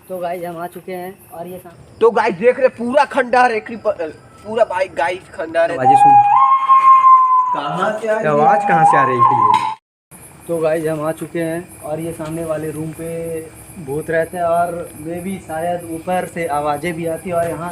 तो गाइस हम आ चुके हैं और ये तो गाइस देख रहे पूरा खंडहर है, पूरा भाई गाइस खंडहर है। आवाज़ें सुन, कहाँ से आ रही है? आवाज़ कहाँ से आ रही थी ये? तो गाइस हम आ चुके हैं और ये सामने वाले रूम पे भूत रहते हैं और वे भी शायद ऊपर से आवाज़ें भी आती है और यहाँ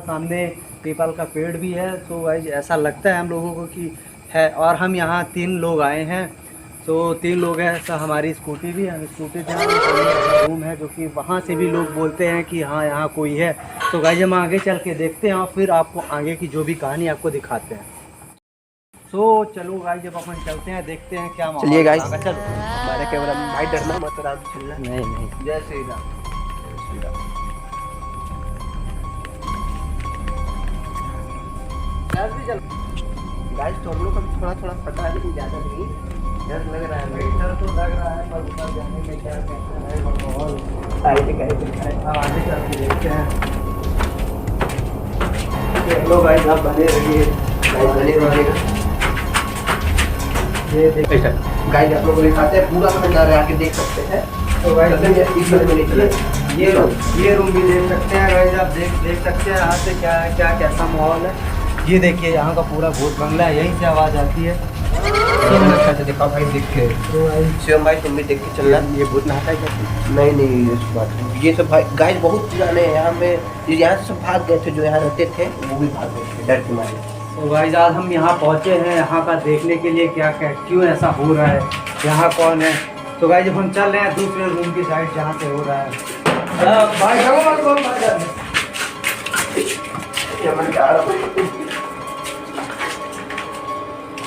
सामने पीपल का पेड़ भी है। तो गाइस ऐसा लगता है हम लोगों को कि है। और हम यहाँ 3 लोग आए हैं, तो 3 लोग हैं। तो हमारी स्कूटी भी है, हम स्कूटी से रूम है जो कि वहाँ से भी लोग बोलते हैं कि हाँ यहाँ कोई है। तो गाइस हम आगे चल के देखते हैं और फिर आपको आगे की जो भी कहानी आपको दिखाते हैं। तो चलो गाइस जब अपन चलते हैं देखते हैं क्या माहौल चलिए गाइस। है। चलो हमारे कैमरा में भाई डरना मत, रात चलना। नहीं जय श्री राम। गाइस तो हम लोग का थोड़ा पता है लेकिन ज़्यादा नहीं डर लग रहा है। डर तो लग रहा है पर ऊपर जाने में क्या कहते हैं माहौल आगे चल के देखते हैं। चलो गाइस आप बने रहिए। गाइस बने रहिएगा। ये देखिए गाइस आप लोग को दिखाते हैं पूरा खंडहर है, आके देख सकते हैं। तो गाइस ये ये रूम भी देख सकते हैं गाइस, आप देख सकते हैं यहाँ से क्या है, क्या कैसा माहौल है। ये देखिए यहाँ का पूरा भूत बंगला है, यहीं से आवाज़ आती है। अच्छा से देखा भाई, देख के शिवम भाई तुम भी देख के चलना। ये भूत नहाता है क्या? नहीं ये बात, ये सब भाई गाइस बहुत पुराने हैं। यहाँ में यहाँ से सब भाग गए थे, जो यहाँ रहते थे वो भी भाग गए थे डर के मारे। तो गाइस आज हम यहाँ पहुँचे हैं, यहाँ का देखने के लिए क्या क्या क्यों ऐसा हो रहा है, यहाँ कौन है। तो गाइस जब हम चल रहे हैं दूसरे रूम की साइड जहाँ से हो रहा है।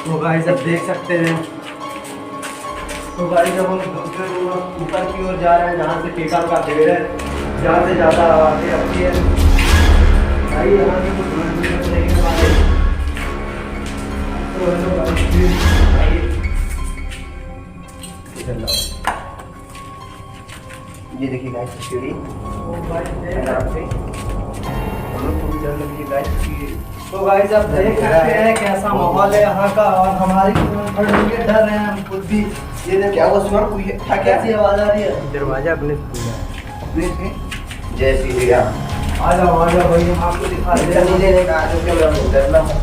तो गाइस अब देख सकते हैं। तो गाइस जब हम दूसरे रूम ऊपर की ओर जा रहे हैं जहाँ से पीपल का पेड़ है, जहाँ से ज़्यादा आवाज़ें आती है। भाई यहाँ से कुछ देखने वाले ये देखिए गाइस सीढ़ी, तो गाइस आप देख सकते हैं कैसा माहौल है यहाँ का और हमारी डर रहे हैं हम खुद भी। ये देखो क्या वो सुना कोई था, कैसी आवाज आ रही है। दरवाजा अपने से जय श्री राम। आ जाओ भाई, हम आपको दिखा देते हैं। नहीं नहीं आज कैमरा में डरना मत।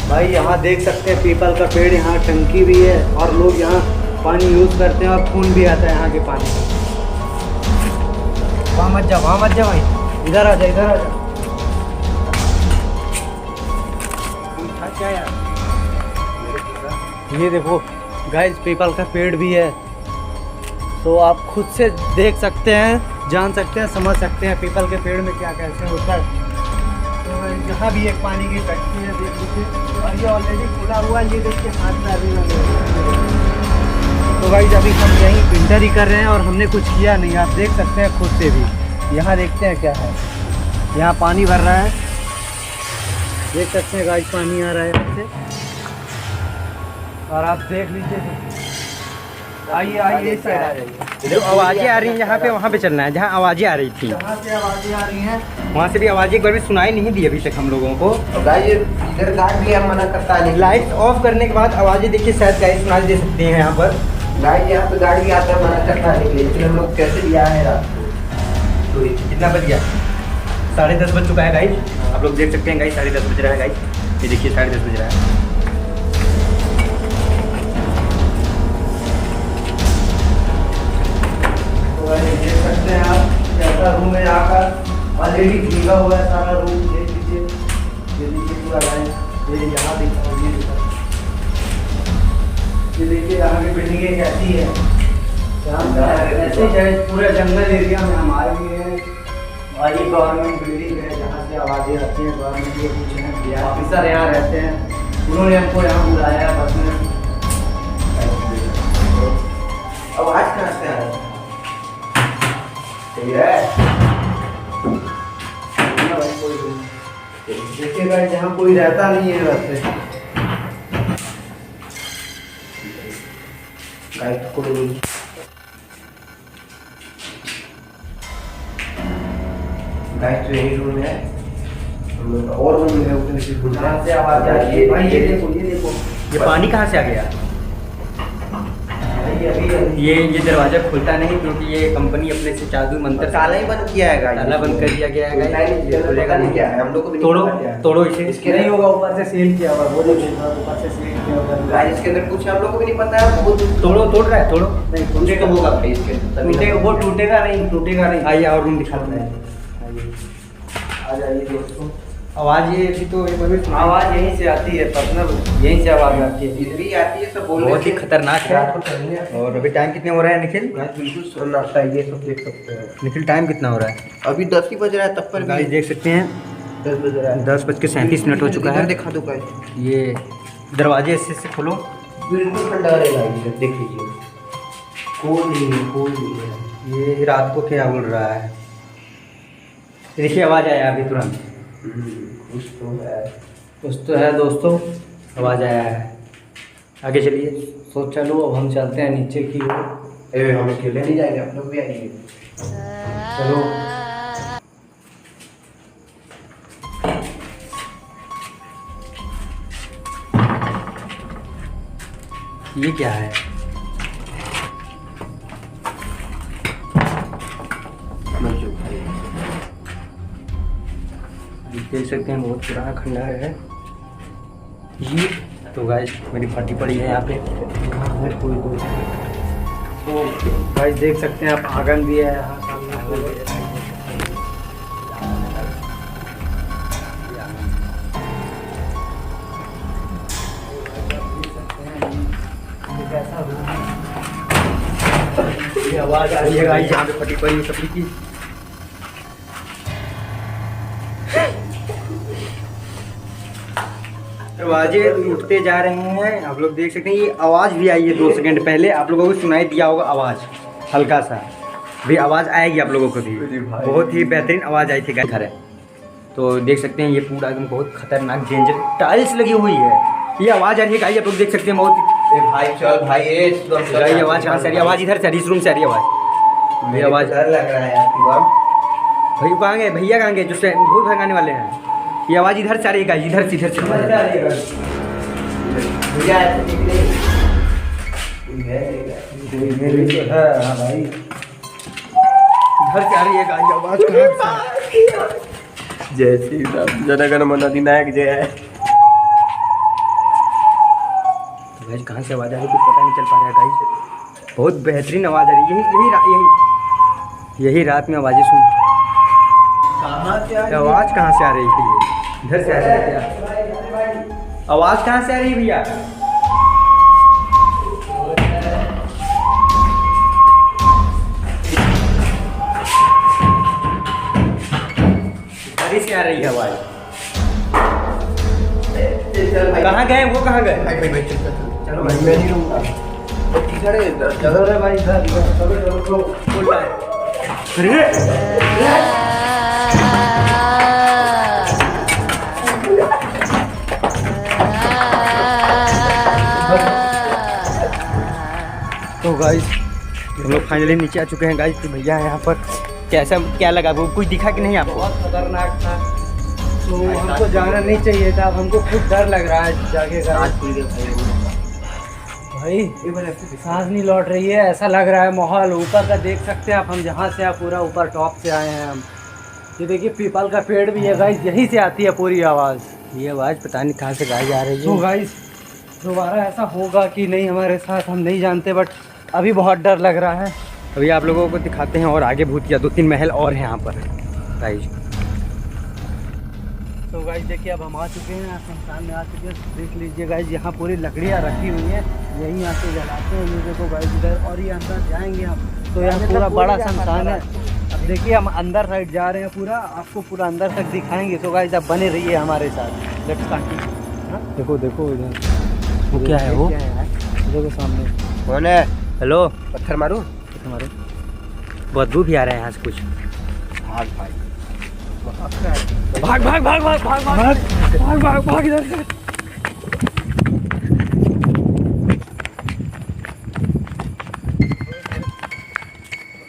भाई यहाँ देख सकते हैं पीपल का पेड़, यहाँ टंकी भी है और लोग यहाँ पानी यूज करते हैं और खून भी आता है यहाँ के पानी का। वहाँ मत जा भाई, इधर आ जा इधर आ जा। क्या यार, ये देखो गाइस पीपल का पेड़ भी है। तो आप खुद से देख सकते हैं, जान सकते हैं, समझ सकते हैं पीपल के पेड़ में क्या कैसे होता है। तो यहाँ भी एक पानी की टंकी है, देख लीजिए, और ये ऑलरेडी खुला हुआ है। ये देखिए हाथ में अभी लगे। तो गाइस अभी हम यहीं विंटर ही कर रहे हैं और हमने कुछ किया नहीं, आप देख सकते हैं खुद से भी। यहाँ देखते हैं क्या है, यहाँ पानी भर रहा है, देख सकते हैं गाइस पानी आ रहा है यहाँ से। और आप देख लीजिए, आइए इस साइड आ जाइए। जो आवाज़ें आ रही हैं यहाँ पे, वहाँ पे चलना है जहाँ आवाज़ें आ रही थी। जहाँ से आवाज़ें आ रही हैं वहाँ से भी आवाज़ें एक बार भी सुनाई नहीं दी अभी तक हम लोगों को। तो गाइस इधर गार्ड भी हम मना करता है। लाइट ऑफ करने के बाद आवाज़ें देखिए शायद गाइस सुनाई दे सकती हैं यहाँ पर। गाइस यहाँ पे गार्ड भी आता है, मना करता है लेकिन हम लोग कैसे लिया है रात को। तो कितना बज गया? 10:30 बज चुका है गाइस। आप लोग देख सकते हैं गाइस 10:30 बज रहा है गाइस। ये देखिए 10:30 बज रहा है। देख सकते हैं आप कैसा रूम है यहाँ का, ऑलरेडी भीगा हुआ है सारा रूम। देख लीजिए, ये देखिए पूरा लाइन, ये यहाँ दिखा, ये देखिए यहाँ की बिल्डिंगें कैसी है। ऐसे है पूरे जंगल एरिया में हम आए हुए हैं और ये गवर्नमेंट बिल्डिंग है जहाँ से आवाज़ें आती हैं। गवर्नमेंट के कुछ हैं ऑफिसर यहाँ रहते हैं, उन्होंने हमको यहाँ बुलाया है बस में। आवाज कहाँ से आ रहा है? देखिएगा जहाँ कोई रहता नहीं है वैसे। गाइस कोई नहीं। गाइस तो यही रूम है और रूम है उसमें से जहाँ से आवाज आ रही है। भाई ये देखो, ये पानी कहाँ से आ गया? ये दरवाजा खुलता नहीं क्योंकि ये कंपनी अपने से जादू मंत्र ताला ही बंद किया है गाइस, ताला बंद कर दिया गया है गाइस। ये खुलेगा नहीं। क्या है, हम लोग को भी नहीं तोड़ो पता क्या है। तोड़ो इसे। इसके नहीं होगा, ऊपर से सील किया हुआ, वो देखिए ऊपर से सील किया हुआ। गाइस इसके अंदर कुछ है, हम लोग को भी नहीं पता है। बहुत तोड़ो, तोड़ रहा है, तोड़ो। नहीं कुछ तो होगा भाई इसके अंदर। टूटेगा, वो टूटेगा नहीं, टूटेगा नहीं। आइए और रूम दिखाते हैं। आइए। आ जाइए दोस्तों। आवाज ये भी तो ये आवाज़ यहीं से आती है, पर्सनल यहीं से आवाज़ आती है। इधर ही आती है, सब बोल बहुत ही खतरनाक है। है। और अभी टाइम कितने हो रहा है निखिल? बिल्कुल सन्नाटा है, ये सब देख सकते हैं। निखिल टाइम कितना हो रहा है? अभी 10 ही बज रहा है, तब पर गाइस देख सकते हैं 10 बज रहा है। 10:37 हो चुका इधर है। दिखा दो गाइस, ये दरवाजे ऐसे से खोलो। बिल्कुल ठंडा रहेगा गाइस, देख लीजिए। कोई नहीं है, कोई नहीं है। ये रात को क्या बोल रहा है? देखिए आवाज आया अभी तुरंत। कुछ तो है। कुछ तो है दोस्तों, आवाज आया है। आगे चलिए। तो चलो अब हम चलते हैं नीचे की ओर। हम अकेले नहीं जाएंगे, आप लोग भी आएंगे। चलो। ये क्या है? देख सकते हैं बहुत पुराना खंडहर है ये। तो गाइस मेरी फटी पड़ी है यहाँ पे। कोई तो भाई देख सकते हैं आप, आंगन भी है यहाँ सामने। ये आवाज आ रही है गाइस यहाँ पे फटी पड़ी सभी की। दरवाजे उठते जा रहे हैं, आप लोग देख सकते हैं। ये आवाज़ भी आई है 2 सेकंड पहले, आप लोगों को सुनाई दिया होगा आवाज़ हल्का सा भी आवाज़ आएगी आप लोगों को भी। बहुत ही बेहतरीन आवाज़ आई थी गाइस। घर है तो देख सकते हैं ये पूरा एकदम बहुत खतरनाक डेंजर टाइल्स लगी हुई है। ये आवाज़ आ रही है गाइस, आप लोग देख सकते हैं बहुत। भाई चल भाई, ये आवाज़ कहाँ से आ रही है? आवाज़ इधर से आ रही है, इस रूम से आ रही है आवाज़। ये आवाज़ डर लग रहा है यार शिवम। भाई कहाँ गए भैया? कहाँ गए जो भूत भगाने वाले हैं? ये आवाज़ इधर से आ रही है गाइस, इधर से भैया ऐसे ठीक नहीं है हाँ भाई, इधर से आ रही है गाइस आवाज़। कहाँ से? जय श्री राम, जनगण मन अधिनायक जय है। तो गाइस कहाँ से आवाज़ आ रही है कुछ पता नहीं चल पा रहा है गाइस। बहुत बेहतरीन आवाज़ आ रही है। यही रात में आवाज़ें सुन। आवाज़ कहाँ से आ रही है? इधर से आ रही है भैया। आवाज़ कहाँ से आ रही है भैया? इधर से आ रही है आवाज़। कहाँ गए वो? कहाँ गए? भाई चलो भाई, मैं नहीं रहूँगा। इधर है, चलो रे भाई, इधर चलो। बोल रहा है। अरे तो गाइस हम लोग फाइनली नीचे आ चुके हैं गाइस। तो भैया यहाँ पर कैसा क्या लगा? वो कुछ दिखा कि नहीं आपको? बहुत खतरनाक था, तो हमको जाना नहीं चाहिए था। अब हमको खुद डर लग रहा है जाके। भाई सांस नहीं लौट रही है, ऐसा लग रहा है माहौल। ऊपर का देख सकते हैं आप, हम जहाँ से आप पूरा ऊपर टॉप से आए हैं हम। ये देखिए पीपल का पेड़ भी है गाइस, यहीं से आती है पूरी आवाज़। ये आवाज़ पता नहीं कहाँ से गाइस आ रही तो है। गाइस दोबारा ऐसा होगा कि नहीं हमारे साथ हम नहीं जानते, बट अभी बहुत डर लग रहा है। अभी आप लोगों को दिखाते हैं और आगे भूतिया 2-3 महल और हैं यहाँ पर गाइस। तो गाइस देखिए अब हम आ चुके हैं, शमशान में आ चुके हैं। देख लीजिए गाइस, यहाँ पूरी लकड़ियाँ रखी हुई हैं, यहीं आके जलाते हैं। ये देखो गाइस इधर, और ये अंदर जाएंगे हम तो यहाँ पूरा बड़ा शमशान है। अब देखिए हम अंदर साइड जा रहे हैं, पूरा आपको पूरा अंदर तक दिखाएंगे। तो गाइस अब बने रहिए हमारे साथ। Let's continue. देखो देखो इधर वो क्या है? वो देखो सामने कौन है? हेलो, पत्थर मारूं? तुम्हारे बदबू भी आ रहा है यहाँ से कुछ। भाग भाई, भाग भाग भाग भाग भाग भाग भाग भाग भाग इधर से।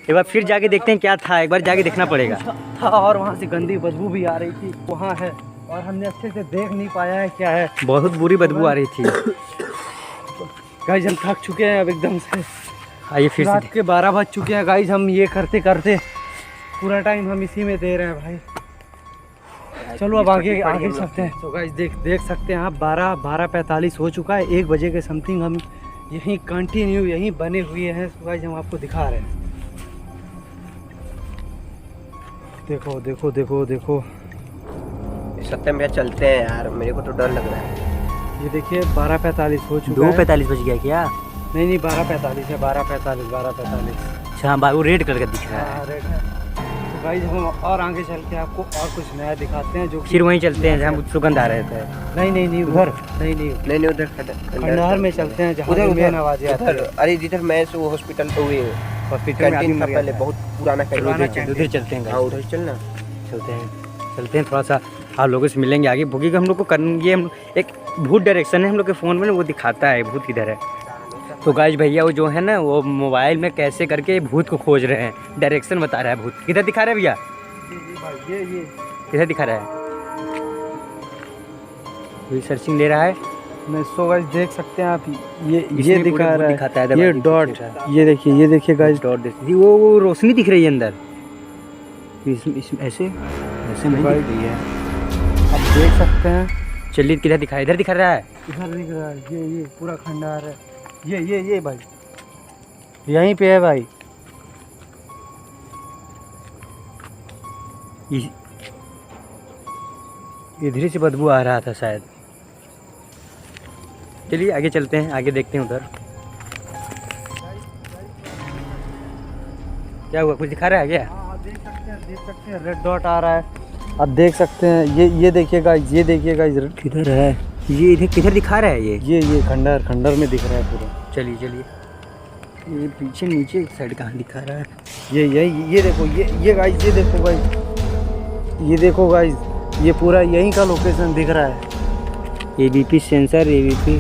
एक बार फिर जाके देखते हैं क्या था, एक बार जाके देखना पड़ेगा। था और वहाँ से गंदी बदबू भी आ रही थी, वहाँ है और हमने अच्छे से देख नहीं पाया है क्या है। बहुत बुरी बदबू आ रही थी। गाइस हम थक चुके हैं अब एकदम से। आइए फिर रात से के 12 बज चुके हैं गाइज। हम ये करते करते पूरा टाइम हम इसी में दे रहे हैं भाई। चलो अब आगे आगे चलते हैं। तो गाइज देख सकते हैं आप 12:45 हो चुका है। 1 बजे के समथिंग हम यहीं कंटिन्यू यहीं बने हुए हैं। तो गाइज हम आपको दिखा रहे हैं। देखो देखो देखो देखो, सत्यम भैया चलते हैं यार, मेरे को तो डर लग रहा है। ये देखिए 12:45 हो चुका है। 2:45 बज गया क्या? नहीं 12:45 है, 12:45। अच्छा हाँ, वो रेड कलर का दिख रहा है। हाँ रेड है। तो गाइज हम और आगे चल के आपको और कुछ नया दिखाते हैं जो कि- फिर वहीं चलते हैं जहाँ सुगंध आ रहे थे। नहीं उधर नहीं नहीं उधर खंडहर में चलते हैं जहाँ उधर मेन आवाजें आती उधर। है। अरे जिधर मैं से वो हॉस्पिटल तो हुए हॉस्पिटल में कैंटीन था आदमी पहले, बहुत पुराना कैंटीन। उधर चलते हैं हाँ guys। उधर चलना। चलते हैं थोड़ा सा आप लोगों से मिलेंगे आगे। क्योंकि हम लोग को ये हम एक भूत डायरेक्शन है हम लोग के फ़ोन में ना, वो दिखाता है भूत किधर है। तो गाइस भैया वो जो है ना, वो मोबाइल में कैसे करके भूत को खोज रहे हैं, डायरेक्शन बता रहा है। भूत किधर दिखा रहा है भैया? ये किधर दिखा रहा है? ये सर्चिंग ले रहा है। मैं सो गाइस देख सकते हैं आप, ये इसमें दिखा पूरे रहा दिखाता है है, ये दवाई डॉट, दिखा रहा ये देखिए गाइस डॉट देखिए, वो रोशनी दिख रही है अंदर। इसमें ऐसे नहीं भाई, दिख रही है। आप देख सकते हैं। चलिए किधर दिखा, इधर दिखा रहा है। इधर दिख रहा है, ये पूरा खंडहर है। ये भाई यहीं पे है भाई। इधर से बदबू आ रहा था शायद। चलिए आगे चलते हैं, आगे देखते हैं उधर क्या हुआ, कुछ दिखा रहा है क्या? हाँ देख सकते हैं रेड डॉट आ रहा है। आप देख सकते हैं, ये देखिएगा, ये देखिएगा किधर है ये? इधर किधर दिखा रहा है ये खंडहर में दिख रहा है पूरा। चलिए ये पीछे नीचे एक साइड कहाँ दिखा रहा है? ये देखो, ये गाइस, ये देखो गाइस, ये पूरा यहीं का लोकेशन दिख रहा है। ABP सेंसर, ABP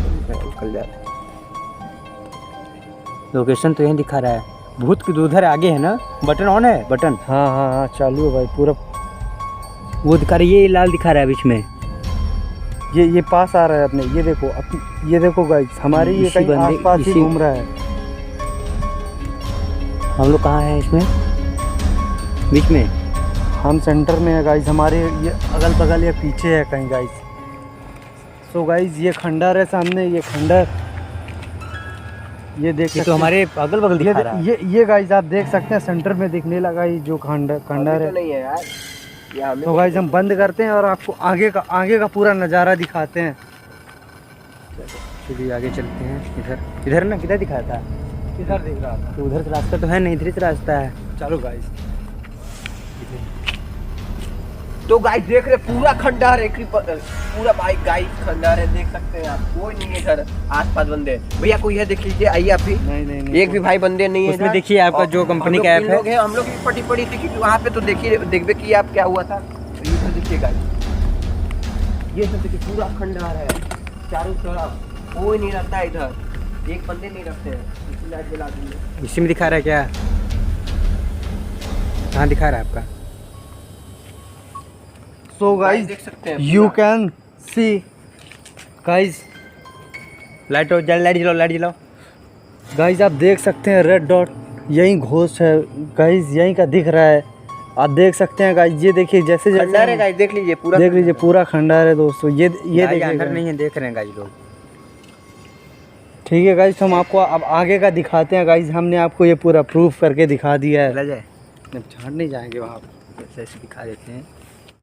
लोकेशन तो यहीं दिखा रहा है। भूत की उधर आगे है ना, बटन ऑन है, बटन हाँ चालू है भाई पूरा। वो दिखा रहा है, ये लाल दिखा रहा है बीच में। ये पास आ रहा है अपने, ये देखो गाइस, हमारे ये कहीं आसपास ही घूम रहा है। हम लोग कहाँ हैं इसमें? बीच में हम सेंटर में है गाइस, हमारे ये अगल बगल या पीछे है कहीं गाइस। सो गाइस ये खंडहर है सामने, ये खंडहर, ये देख सकते तो हमारे अगल बगल दिखा रहा है। ये गाइस आप देख सकते हैं, सेंटर में दिखने लगा ये जो खंडहर है। नहीं है यार। तो गाइस हम बंद करते हैं और आपको आगे का पूरा नज़ारा दिखाते हैं। चलिए आगे चलते हैं। इधर ना, किधर दिखा था? किधर दिख रहा था? तो उधर से रास्ता तो है नहीं, इधर से रास्ता है। चलो गाइस। तो गाइस देख रहे पूरा खंडहर है, पूरा भाई गाइस खंडहर है, देख सकते हैं आप। कोई नहीं है इधर आसपास बंदे। भैया कोई है देख लीजिए, आइए आप भी। नहीं एक भी भाई बंदे नहीं है उसमें इधर। देखिए आपका जो कंपनी का ऐप है, हम लोग भी पड़ी थी, क्योंकि वहाँ पे तो देखबे कि आप क्या हुआ था। तो ये तो देखिए गाइस, ये सब देखिए पूरा खंडहर है चारों तरफ, कोई नहीं रहता है इधर, एक बंदे नहीं रहते हैं। इसलिए लाइट जला देंगे। इसी में दिखा रहा है क्या? कहाँ दिखा रहा है आपका? सो गाइस देख सकते हैं you can see guys, light जलाओ। गाइस आप देख सकते हैं रेड डॉट यहीं घोष है गाइस, यहीं का दिख रहा है। आप देख सकते हैं गाइस, ये देखिए जैसे खंडहर है गाइस, देख लीजिए पूरा, देख लीजिए पूरा खंडहर है दोस्तों। ये देखिए अंदर नहीं है, देख रहे हैं गाइस लोग। ठीक है गाइस, हम आपको अब आगे का दिखाते हैं गाइस। हमने आपको ये पूरा प्रूफ करके दिखा दिया है। चला जाए, अब झाड़ नहीं जाएंगे वहाँ ऐसे दिखा देते हैं।